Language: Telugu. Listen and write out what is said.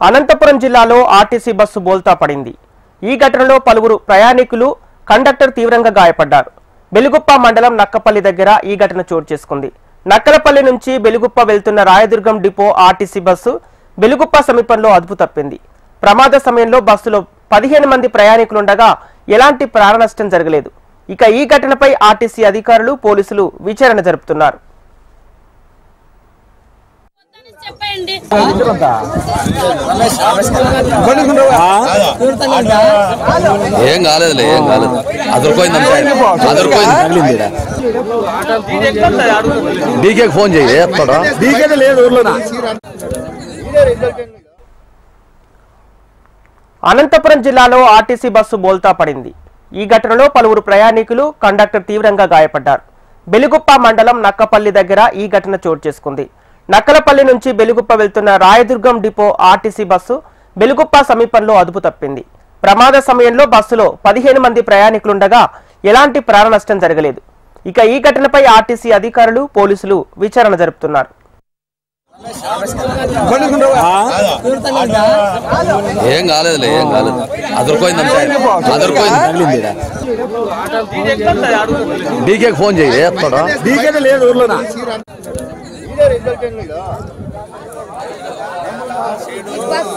అనంతపురం జిల్లాలో ఆర్టీసీ బస్సు బోల్తా పడింది. ఈ ఘటనలో పలువురు ప్రయాణికులు, కండక్టర్ తీవ్రంగా గాయపడ్డారు. బెలుగుప్ప మండలం నక్కపల్లి దగ్గర ఈ ఘటన చోటు చేసుకుంది. నక్కలపల్లి నుంచి బెలుగుప్ప వెళ్తున్న Rayadurgam depot RTC bus Beluguppa సమీపంలో అదుపు తప్పింది. ప్రమాద సమయంలో బస్సులో 15 మంది ప్రయాణికులుండగా ఎలాంటి ప్రాణ నష్టం జరగలేదు. ఇక ఈ ఘటనపై ఆర్టీసీ అధికారులు, పోలీసులు విచారణ జరుపుతున్నారు. ఏం కాలేదులే, ఏం కాలేదు. డీకేకి ఫోన్ చేయి. అనంతపురం జిల్లాలో ఆర్టీసీ బస్సు బోల్తా పడింది. ఈ ఘటనలో పలువురు ప్రయాణికులు, కండక్టర్ తీవ్రంగా గాయపడ్డారు. బెలుగుప్ప మండలం నక్కపల్లి దగ్గర ఈ ఘటన చోటు చేసుకుంది. నక్కలపల్లి నుంచి బెలుగుప్ప వెళ్తున్న Rayadurgam depot RTC bus Beluguppa సమీపంలో అదుపు తప్పింది. ప్రమాద సమయంలో బస్సులో 15 మంది ప్రయాణికులుండగా ఎలాంటి ప్రాణ నష్టం జరగలేదు. ఇక ఈ ఘటనపై ఆర్టీసీ అధికారులు, పోలీసులు విచారణ జరుపుతున్నారు. ఏం కాలేదులే, ఏం కాలేదు. డీకేకి ఫోన్ చేయి. बस